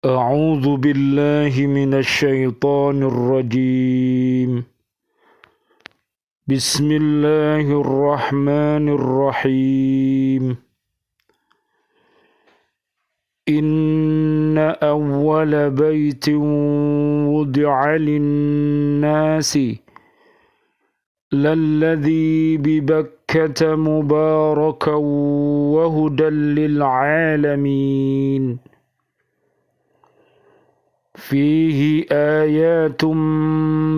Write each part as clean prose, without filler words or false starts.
أعوذ بالله من الشيطان الرجيم. بسم الله الرحمن الرحيم. إن أول بيت وضع للناس للذي ببكة مباركا وهدى للعالمين فيه آيات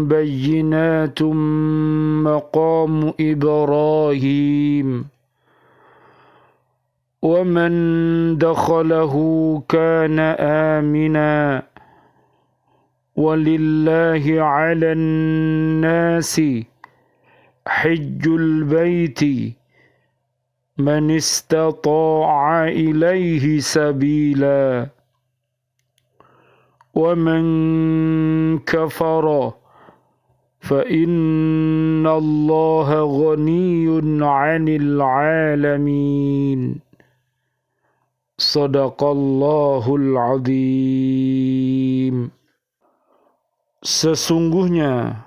بينات مقام إبراهيم ومن دخله كان آمنا ولله على الناس حج البيت من استطاع إليه سبيلا ومن كفر فإن الله غني عن العالمين صدق الله العظيم. Sesungguhnya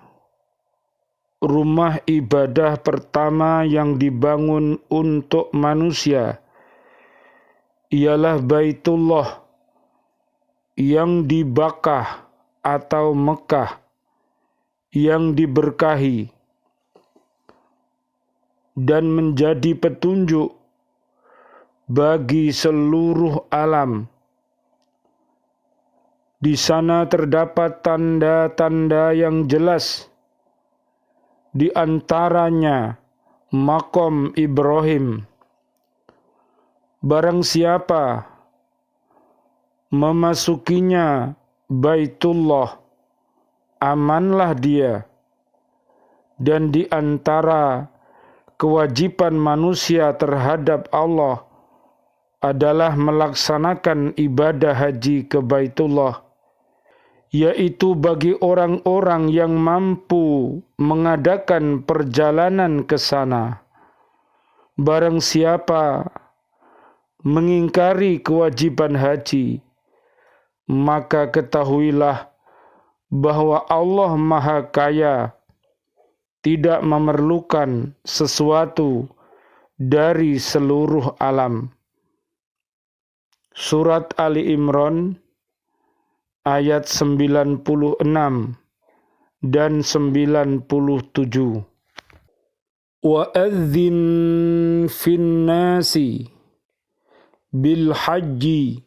rumah ibadah pertama yang dibangun untuk manusia ialah Baitullah yang di Bakkah atau Mekah yang diberkahi dan menjadi petunjuk bagi seluruh alam. Di sana terdapat tanda-tanda yang jelas, di antaranya makom Ibrahim. Barang siapa memasukinya Baitullah, amanlah dia. Dan di antara kewajiban manusia terhadap Allah adalah melaksanakan ibadah haji ke Baitullah, yaitu bagi orang-orang yang mampu mengadakan perjalanan ke sana. Barang siapa mengingkari kewajiban haji, maka ketahuilah bahwa Allah Maha Kaya, tidak memerlukan sesuatu dari seluruh alam. Surat Ali Imran ayat 96 dan 97. Wa'adzin fin nasi bil hajji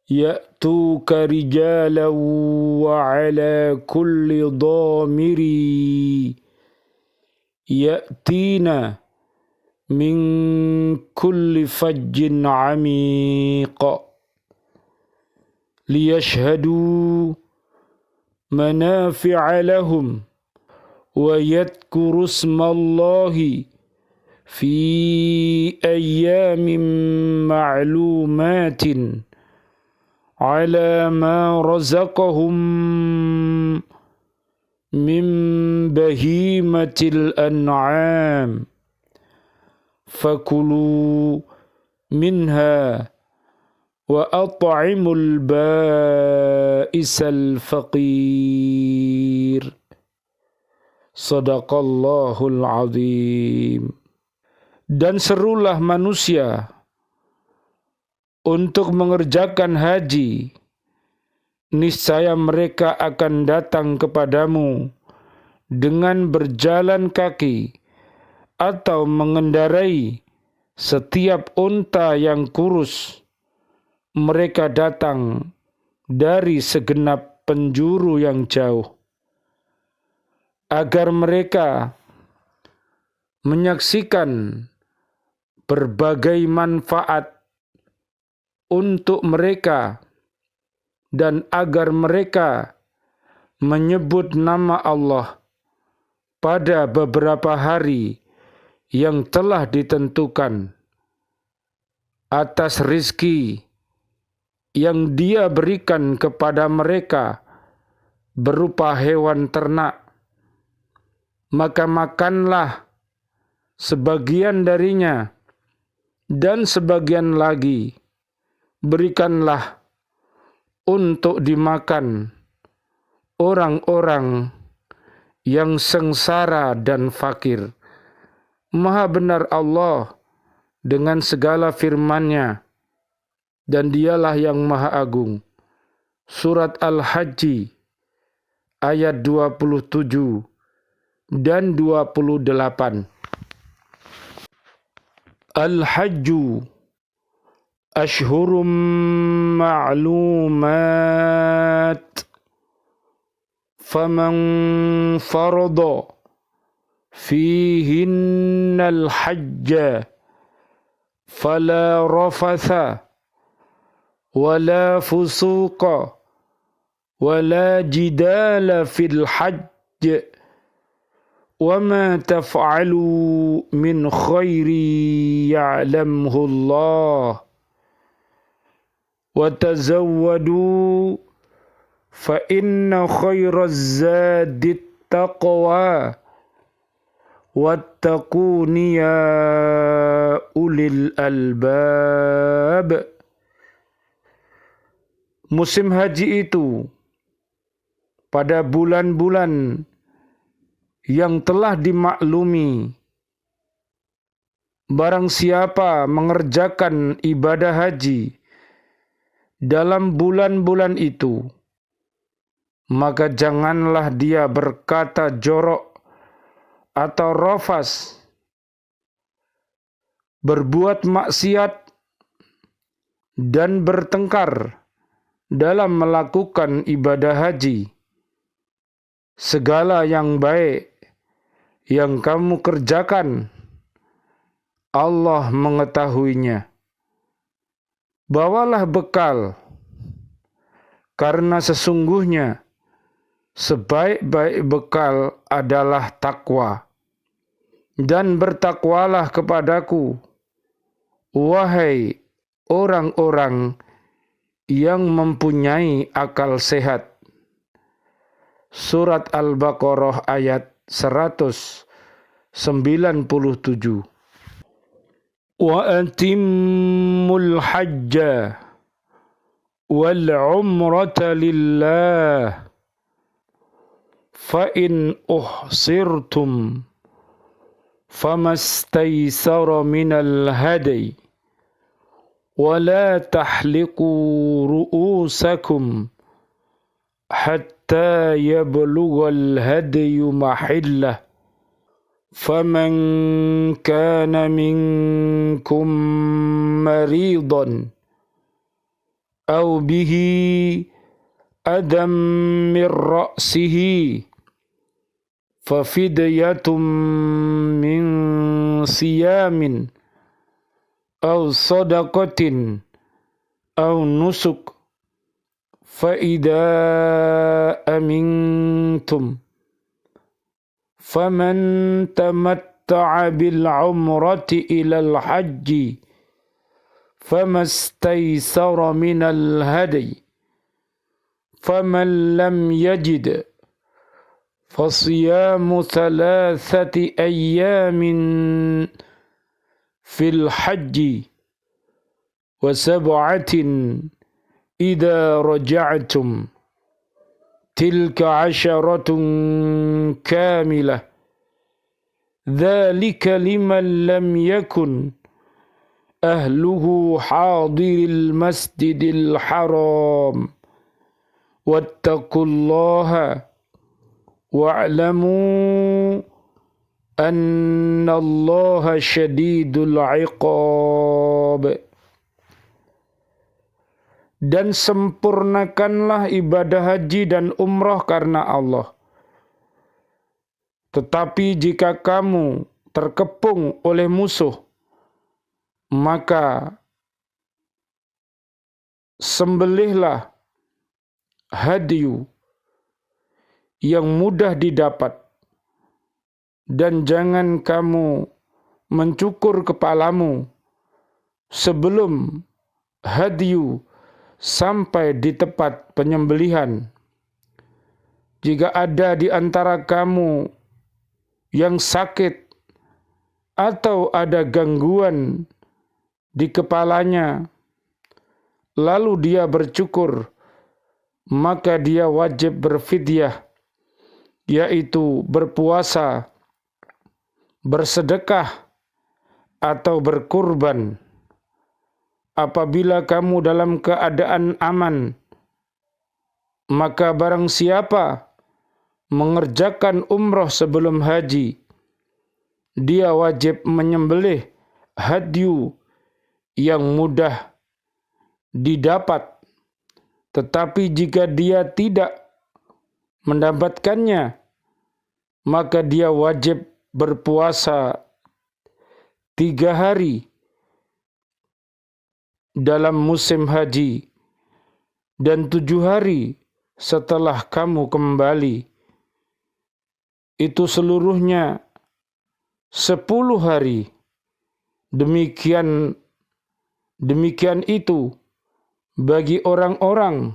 ya'tuka rijalan wa ala kulli dhamiri ya'tina min kulli fajjin amiq liyashhadu manafi'a lahum wa yadhkuru ismallahi fi ayyamin ma'lumatin ala ma razaqahum min bahimatil an'am fakulu minha wa at'imul ba'isal faqir. Sadaqallahul azim. Dan serulah manusia untuk mengerjakan haji, niscaya mereka akan datang kepadamu dengan berjalan kaki atau mengendarai setiap unta yang kurus. Mereka datang dari segenap penjuru yang jauh agar mereka menyaksikan berbagai manfaat untuk mereka dan agar mereka menyebut nama Allah pada beberapa hari yang telah ditentukan atas rizki yang Dia berikan kepada mereka berupa hewan ternak. Maka makanlah sebagian darinya dan sebagian lagi berikanlah untuk dimakan orang-orang yang sengsara dan fakir. Maha benar Allah dengan segala firman-Nya, dan Dialah yang Maha Agung. Surat Al-Hajj ayat 27 dan 28. Al-Hajju ashhurum ma'lumat faman farada fihinna al-hajja fala rafatha wala fusuqa wala jidala fil hajj wa ma taf'alu min khairi ya'lamhu Allah wa tazawwadu fa inna khairaz zadit taqwa wattaquni ya ulil albab. Musim haji itu pada bulan-bulan yang telah dimaklumi. Barang siapa mengerjakan ibadah haji dalam bulan-bulan itu, maka janganlah dia berkata jorok atau rafas, berbuat maksiat, dan bertengkar dalam melakukan ibadah haji. Segala yang baik yang kamu kerjakan, Allah mengetahuinya. Bawalah bekal, karena sesungguhnya sebaik-baik bekal adalah takwa. Dan bertakwalah kepadaku, wahai orang-orang yang mempunyai akal sehat. Surat Al-Baqarah ayat 197. Wa atimmul hajja wal umrata lillah fa in uhsirtum famastaysara minal hadi ولا تحلقوا رؤوسكم حتى يبلغ الهدي محله فمن كان منكم مريضا أو به أذى من رأسه ففدية من صيام أو صدقة أو نسك فإذا أمنتم فمن تمتع بالعمرة إلى الحج فما استيسر من الهدي فمن لم يجد فصيام 3 أيام في الحج و7 إذا رجعتم تلك 10 كاملة ذلك لمن لم يكن أهله حاضر المسجد الحرام واتقوا الله واعلموا annallaha syadidul iqab. Dan sempurnakanlah ibadah haji dan umrah karena Allah. Tetapi jika kamu terkepung oleh musuh, maka sembelihlah hadiyu yang mudah didapat, dan jangan kamu mencukur kepalamu sebelum hadiyu sampai di tempat penyembelihan. Jika ada di antara kamu yang sakit atau ada gangguan di kepalanya, lalu dia bercukur maka dia wajib berfidyah, yaitu berpuasa, bersedekah, atau berkurban. Apabila kamu dalam keadaan aman, maka barang siapa mengerjakan umroh sebelum haji, dia wajib menyembelih hadyu yang mudah didapat. Tetapi jika dia tidak mendapatkannya, maka dia wajib berpuasa 3 hari dalam musim haji dan 7 hari setelah kamu kembali. Itu seluruhnya 10 hari. Demikian itu bagi orang-orang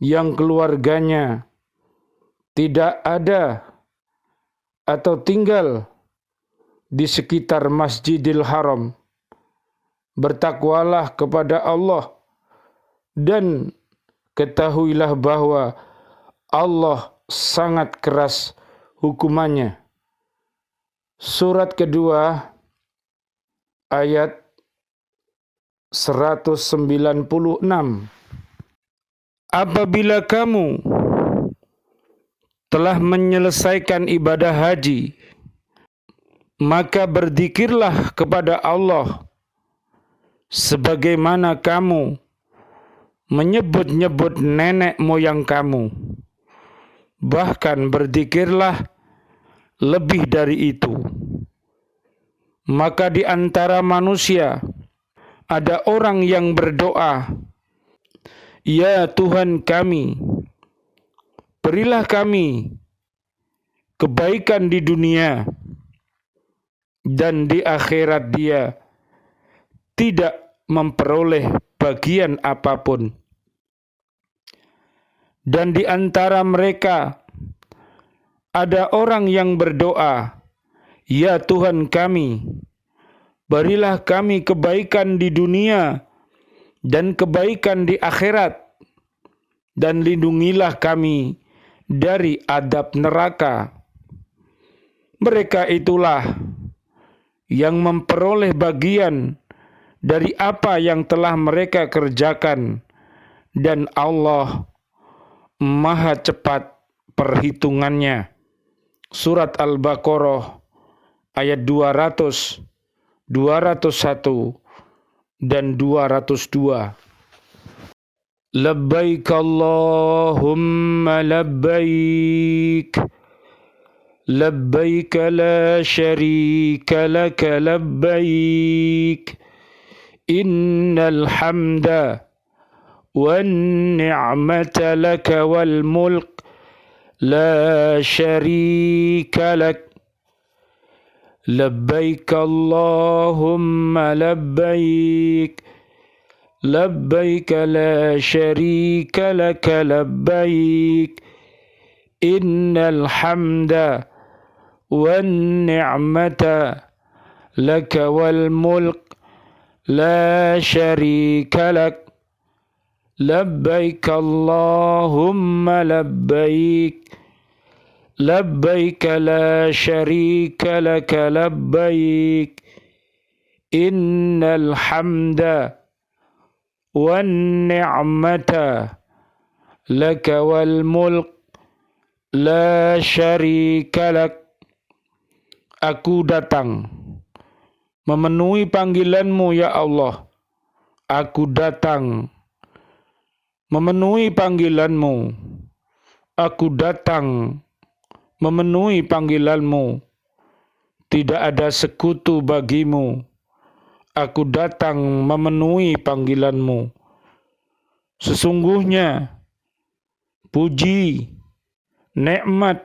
yang keluarganya tidak ada atau tinggal di sekitar Masjidil Haram. Bertakwalah kepada Allah dan ketahuilah bahwa Allah sangat keras hukumannya. Surat kedua ayat 196. Apabila kamu telah menyelesaikan ibadah haji, maka berzikirlah kepada Allah sebagaimana kamu menyebut-nyebut nenek moyang kamu. Bahkan berzikirlah lebih dari itu. Maka di antara manusia ada orang yang berdoa, "Ya Tuhan kami, berilah kami kebaikan di dunia dan di akhirat." Dia tidak memperoleh bagian apapun. Dan di antara mereka ada orang yang berdoa, "Ya Tuhan kami, berilah kami kebaikan di dunia dan kebaikan di akhirat, dan lindungilah kami dari adab neraka." Mereka itulah yang memperoleh bagian dari apa yang telah mereka kerjakan, dan Allah Maha cepat perhitungannya. Surat Al-Baqarah ayat 200, 201, dan 202. Labbaik Allahumma labbaik, labbaik la syarika laka labbaik, innal hamda wan ni'mata laka wal mulk la syarika lak. Labbaik Allahumma labbaik, labbaik la syarika laka labbaik, innal hamda wan ni'mata laka wal mulk la syarika lak. Labbaik Allahumma labbaik, labbaik la syarika laka labbaik, innal hamda wan ni'mata laka wal mulk la syarika lak. Aku datang memenuhi panggilan-Mu ya Allah. Aku datang memenuhi panggilan-Mu. Aku datang memenuhi panggilan-Mu. Tidak ada sekutu bagi-Mu. Aku datang memenuhi panggilan-Mu. Sesungguhnya puji, nikmat,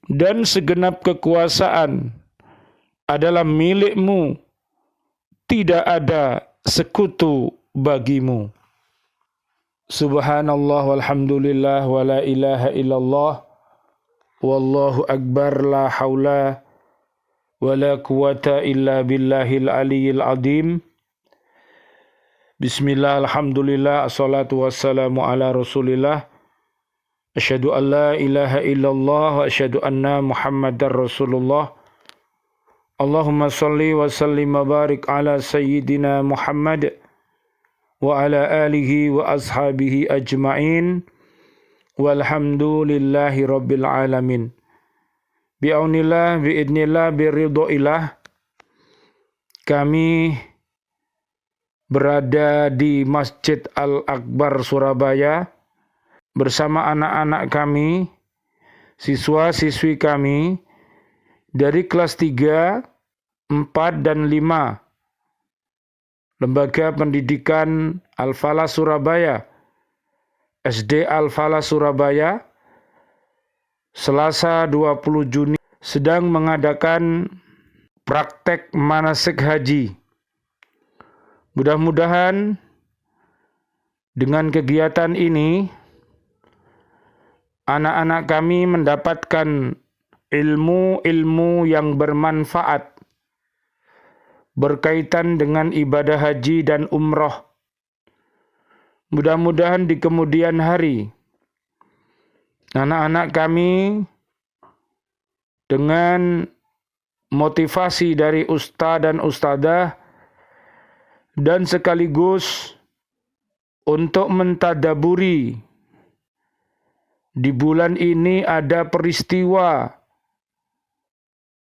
dan segenap kekuasaan adalah milik-Mu. Tidak ada sekutu bagi-Mu. Subhanallah walhamdulillah wa la ilaha illallah wallahu akbar, la haula wa la quwata illa billahil aliyyil azim. Bismillah, alhamdulillah, assalatu wassalamu ala rasulillah. Asyhadu an la ilaha illallah wa asyhadu anna muhammadar rasulullah. Allahumma salli wa sallim wa barik ala sayyidina Muhammad wa ala alihi wa ashabihi ajma'in. Walhamdulillahi rabbil alamin. Bi'aunillah, bi'idnillah, biridhoillah. Kami berada di Masjid Al-Akbar Surabaya bersama anak-anak kami, siswa-siswi kami dari kelas 3, 4, dan 5 Lembaga Pendidikan Al-Falah Surabaya, SD Al-Falah Surabaya, Selasa 20 Juni sedang mengadakan praktek manasik haji. Mudah-mudahan dengan kegiatan ini anak-anak kami mendapatkan ilmu-ilmu yang bermanfaat berkaitan dengan ibadah haji dan umroh. Mudah-mudahan di kemudian hari anak-anak kami dengan motivasi dari ustaz dan ustadzah dan sekaligus untuk mentadaburi di bulan ini ada peristiwa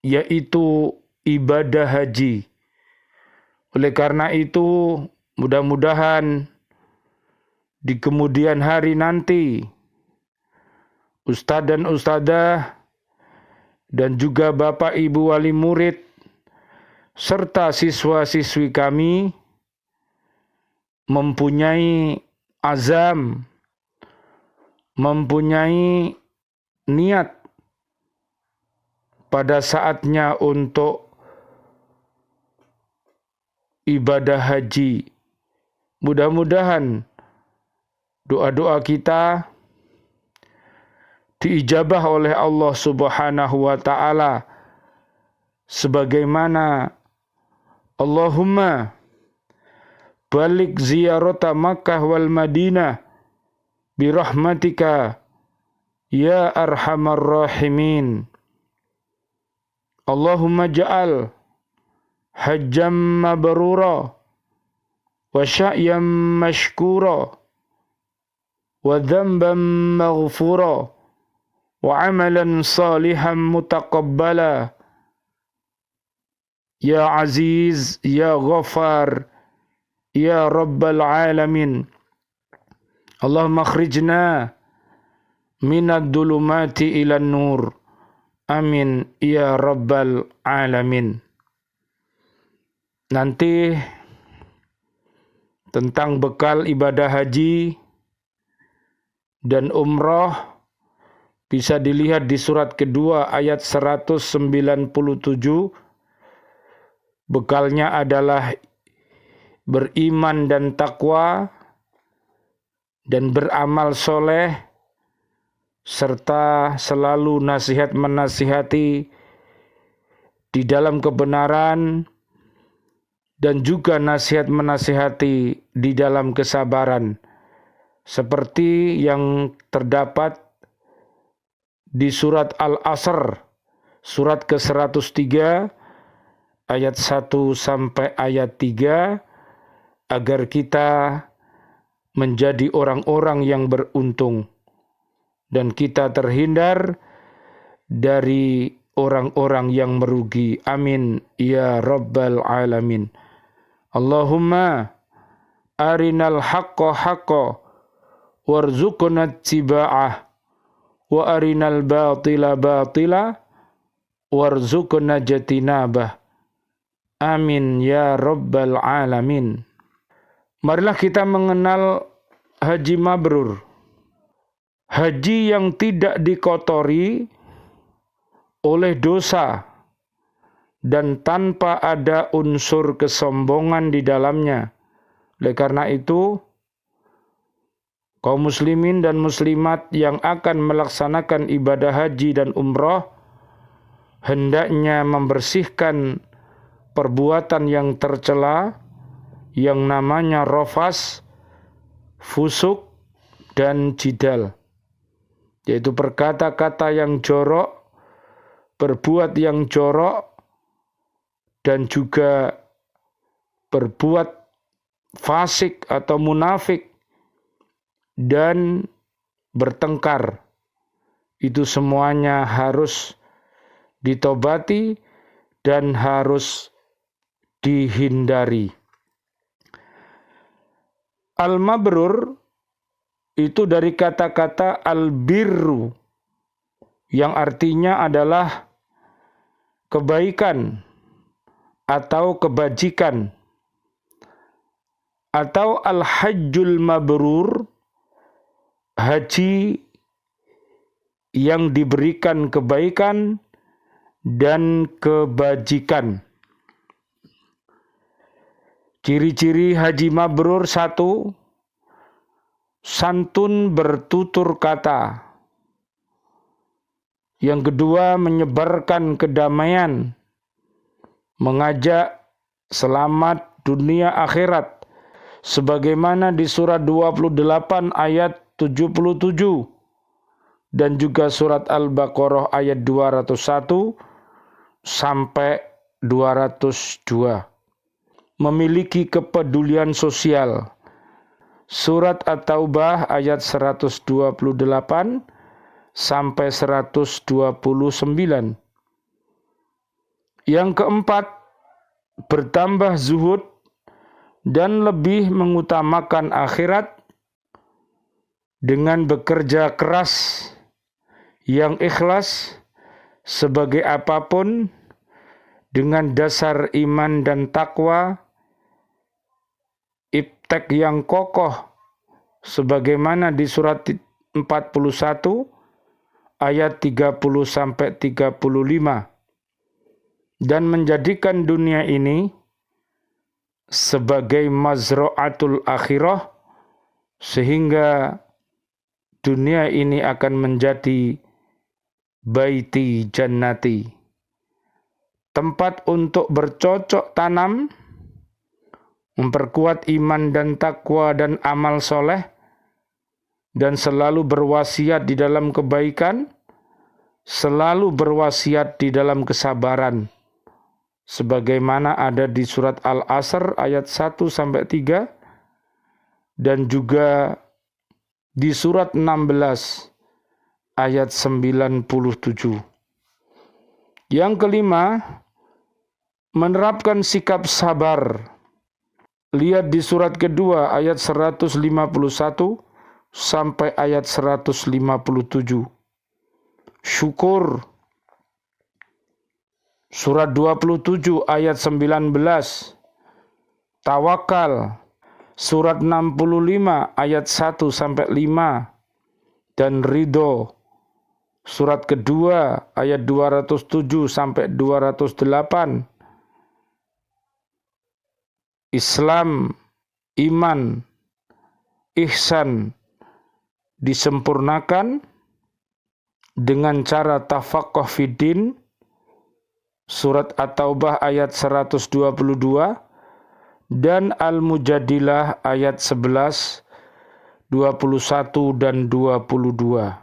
yaitu ibadah haji. Oleh karena itu mudah-mudahan di kemudian hari nanti ustaz dan ustadzah dan juga bapak ibu wali murid serta siswa-siswi kami mempunyai azam, mempunyai niat pada saatnya untuk ibadah haji. Mudah-mudahan doa-doa kita diijabah oleh Allah Subhanahu wa taala sebagaimana Allahumma balik ziyarata Makkah wal Madinah birahmatika ya arhamar rahimin. Allahumma ja'al hajjam mabrura wa sya'yam mashkura wa dhanban maghfura wa amalan salihan mutaqabbala ya aziz ya ghafar ya rabbal alamin. Allahumma akhrijna minad dhulumati ilan nur. Amin ya rabbal alamin. Nanti tentang bekal ibadah haji dan umroh bisa dilihat di surat kedua ayat 197. Bekalnya adalah beriman dan takwa dan beramal soleh serta selalu nasihat menasihati di dalam kebenaran dan juga nasihat menasihati di dalam kesabaran seperti yang terdapat di surat Al-Asr surat ke-103 ayat 1 sampai ayat 3 agar kita menjadi orang-orang yang beruntung dan kita terhindar dari orang-orang yang merugi. Amin ya rabbal alamin. Allahumma arinal haqqa haqqa warzuqna ittiba'ah wa arinal batila batila warzuqna jatinabah. Amin ya rabbal alamin. Marilah kita mengenal haji mabrur. Haji yang tidak dikotori oleh dosa dan tanpa ada unsur kesombongan di dalamnya. Oleh karena itu, kaum muslimin dan muslimat yang akan melaksanakan ibadah haji dan umroh hendaknya membersihkan perbuatan yang tercela yang namanya rafas, fusuk, dan jidal. Yaitu berkata-kata yang jorok, berbuat yang jorok, dan juga berbuat fasik atau munafik, dan bertengkar. Itu semuanya harus ditobati dan harus dihindari. Al-mabrur itu dari kata-kata al-birru yang artinya adalah kebaikan atau kebajikan. Atau al-hajjul mabrur, haji yang diberikan kebaikan dan kebajikan. Ciri-ciri haji mabrur: 1. Santun bertutur kata. Yang kedua, menyebarkan kedamaian, mengajak selamat dunia akhirat, sebagaimana di surat 28 ayat 77 dan juga surat Al-Baqarah ayat 201 sampai 202. Memiliki kepedulian sosial. Surat At-Taubah ayat 128 sampai 129. Yang keempat, bertambah zuhud dan lebih mengutamakan akhirat dengan bekerja keras yang ikhlas sebagai apapun dengan dasar iman dan takwa, iptek yang kokoh sebagaimana di surat 41 ayat 30 sampai 35, dan menjadikan dunia ini sebagai mazra'atul akhirah, sehingga dunia ini akan menjadi baiti jannati, tempat untuk bercocok tanam, memperkuat iman dan takwa dan amal soleh, dan selalu berwasiat di dalam kebaikan, selalu berwasiat di dalam kesabaran, sebagaimana ada di surat Al-Asr ayat 1-3 dan juga di surat 16 ayat 97. Yang kelima, menerapkan sikap sabar. Lihat di surat kedua ayat 151 sampai ayat 157. Syukur. Surat 27 ayat 19. Tawakal. Surat 65 ayat 1 sampai 5. Dan ridho. Surat kedua ayat 207 sampai 208. Islam, iman, ihsan disempurnakan dengan cara tafaqquh fiddin. Surat At-Taubah ayat 122 dan Al-Mujadilah ayat 11, 21 dan 22.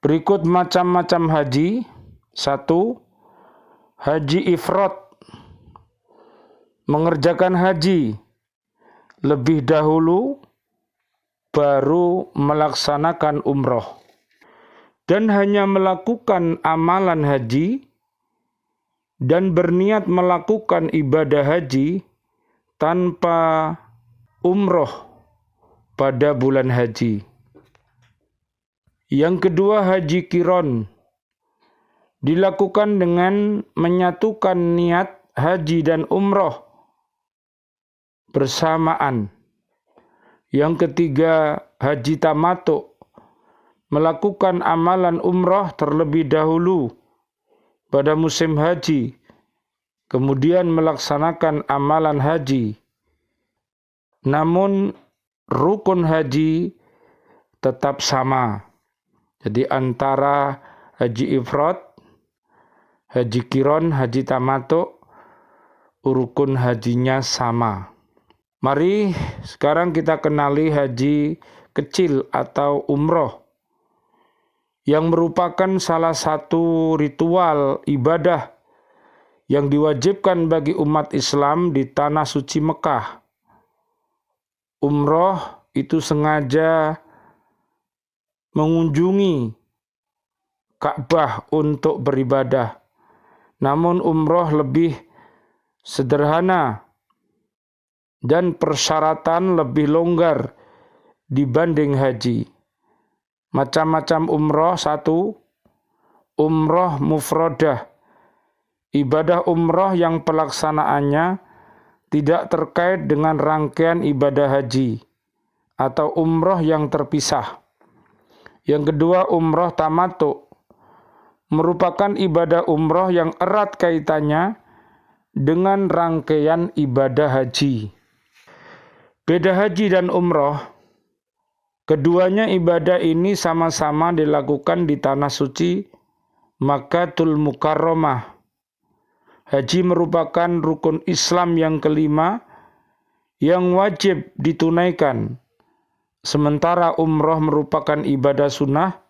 Berikut macam-macam haji. 1. Haji ifrad. Mengerjakan haji lebih dahulu baru melaksanakan umroh, dan hanya melakukan amalan haji dan berniat melakukan ibadah haji tanpa umroh pada bulan haji. Yang kedua, haji qiron. Dilakukan dengan menyatukan niat haji dan umroh bersamaan. Yang ketiga, haji tamattu. Melakukan amalan umroh terlebih dahulu pada musim haji, kemudian melaksanakan amalan haji. Namun rukun haji tetap sama. Jadi antara haji ifrad, haji qiron, haji tamattu, rukun hajinya sama. Mari sekarang kita kenali haji kecil atau umroh, yang merupakan salah satu ritual ibadah yang diwajibkan bagi umat Islam di tanah suci Mekah. Umroh itu sengaja mengunjungi Ka'bah untuk beribadah. Namun umroh lebih sederhana dan persyaratan lebih longgar dibanding haji. Macam-macam umroh. 1. Umroh mufradah. Ibadah umroh yang pelaksanaannya tidak terkait dengan rangkaian ibadah haji atau umroh yang terpisah. Yang kedua, umroh tamattu, merupakan ibadah umroh yang erat kaitannya dengan rangkaian ibadah haji. Beda haji dan umroh, keduanya ibadah ini sama-sama dilakukan di tanah suci Makkatul Mukarramah. Haji merupakan rukun Islam yang kelima yang wajib ditunaikan, sementara umroh merupakan ibadah sunnah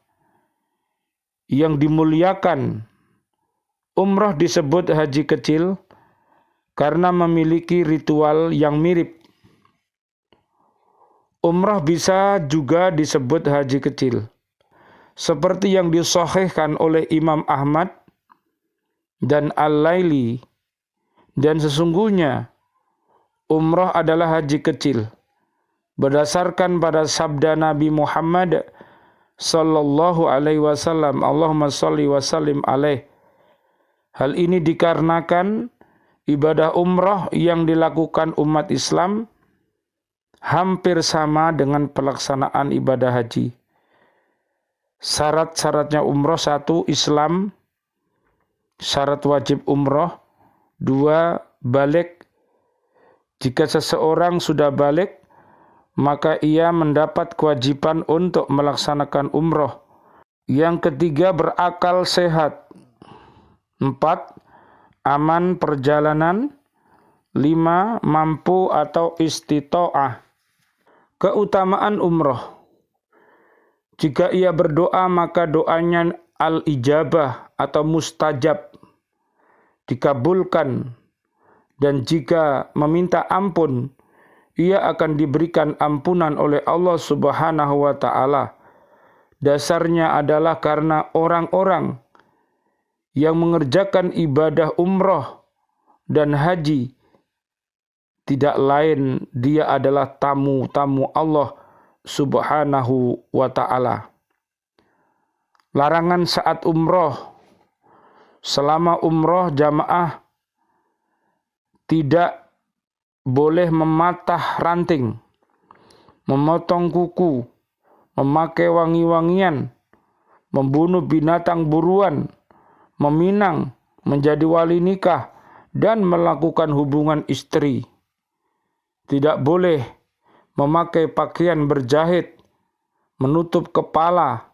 yang dimuliakan. Umroh disebut haji kecil karena memiliki ritual yang mirip. Umroh bisa juga disebut haji kecil, seperti yang disahihkan oleh Imam Ahmad dan Al-Laili. Dan sesungguhnya umroh adalah haji kecil berdasarkan pada sabda Nabi Muhammad sallallahu alaihi wasallam, Allahumma shalli wa sallim alaih. Hal ini dikarenakan ibadah umroh yang dilakukan umat Islam hampir sama dengan pelaksanaan ibadah haji. Syarat-syaratnya umroh: 1. Islam, syarat wajib umroh. 2. Balik. Jika seseorang sudah balik, maka ia mendapat kewajiban untuk melaksanakan umroh. Yang ketiga, berakal sehat. 4. Aman perjalanan. 5. Mampu atau istita'ah. Keutamaan umroh: jika ia berdoa, maka doanya al-ijabah atau mustajab, dikabulkan. Dan jika meminta ampun, ia akan diberikan ampunan oleh Allah Subhanahu wa ta'ala. Dasarnya adalah karena orang-orang yang mengerjakan ibadah umroh dan haji tidak lain dia adalah tamu-tamu Allah Subhanahu wa ta'ala. Larangan saat umroh: selama umroh jamaah tidak boleh mematah ranting, memotong kuku, memakai wangi-wangian, membunuh binatang buruan, meminang, menjadi wali nikah, dan melakukan hubungan istri. Tidak boleh memakai pakaian berjahit, menutup kepala,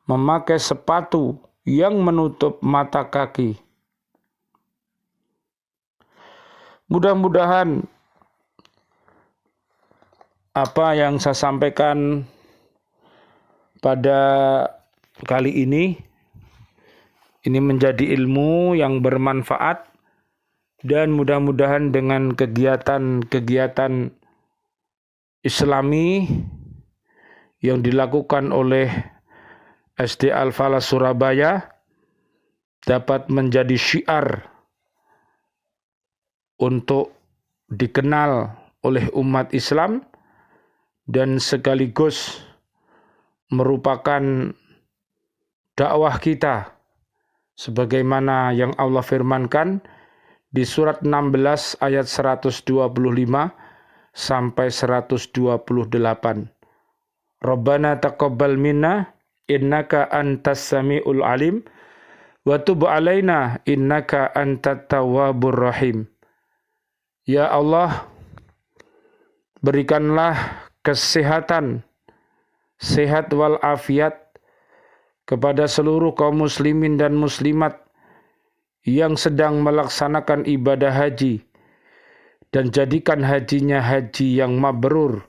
memakai sepatu yang menutup mata kaki. Mudah-mudahan apa yang saya sampaikan pada kali ini menjadi ilmu yang bermanfaat, dan mudah-mudahan dengan kegiatan-kegiatan Islami yang dilakukan oleh SD Al-Falah Surabaya dapat menjadi syiar untuk dikenal oleh umat Islam dan sekaligus merupakan dakwah kita sebagaimana yang Allah firmankan di surat 16 ayat 125 sampai 128. Rabbana taqabbal minna innaka antas samiul alim wa tub alaina innaka antat tawwabur rahim. Ya Allah, berikanlah kesehatan, sehat walafiat kepada seluruh kaum muslimin dan muslimat yang sedang melaksanakan ibadah haji, dan jadikan hajinya haji yang mabrur.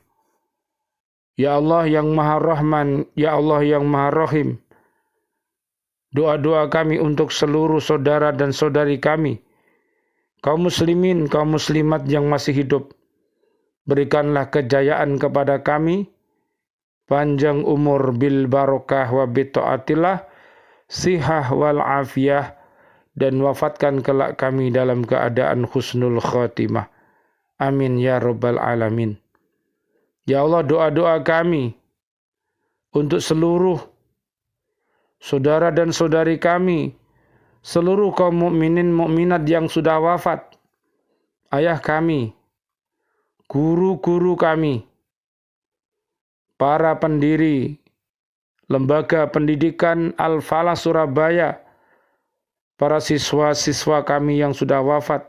Ya Allah yang Maha Rahman, Ya Allah yang Maha Rahim. Doa-doa kami untuk seluruh saudara dan saudari kami, kaum muslimin, kaum muslimat yang masih hidup. Berikanlah kejayaan kepada kami, panjang umur bil barokah wa bita'atillah, sihah wal afiyah, dan wafatkan kelak kami dalam keadaan husnul khatimah. Amin ya rabbal alamin. Ya Allah, doa-doa kami untuk seluruh saudara dan saudari kami, seluruh kaum mukminin mukminat yang sudah wafat, ayah kami, guru-guru kami, para pendiri Lembaga Pendidikan Al-Falah Surabaya, para siswa-siswa kami yang sudah wafat,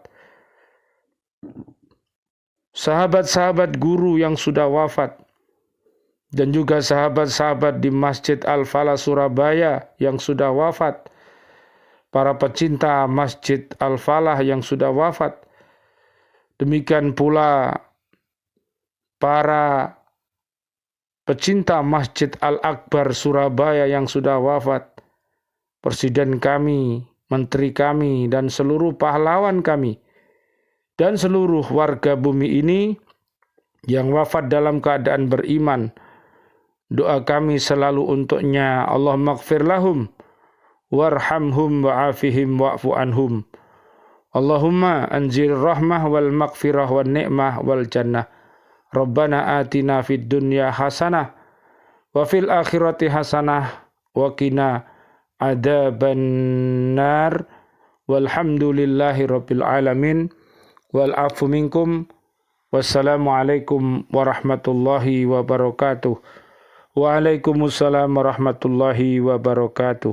sahabat-sahabat guru yang sudah wafat, dan juga sahabat-sahabat di Masjid Al-Falah Surabaya yang sudah wafat, para pecinta Masjid Al-Falah yang sudah wafat, demikian pula para pecinta Masjid Al-Akbar Surabaya yang sudah wafat, presiden kami, menteri kami, dan seluruh pahlawan kami, dan seluruh warga bumi ini yang wafat dalam keadaan beriman. Doa kami selalu untuknya, Allah maghfir lahum, warhamhum wa'afihim wa'fu anhum. Allahumma anzil rahmah wal maghfirah wal ni'mah wal jannah. Rabbana atina fid dunya hasanah, wa fil akhirati hasanah, wa qina adzaban nar. Walhamdulillahi rabbil alamin. Wal afu minkum. Wassalamualaikum warahmatullahi wabarakatuh. Waalaikumsalam warahmatullahi wabarakatuh.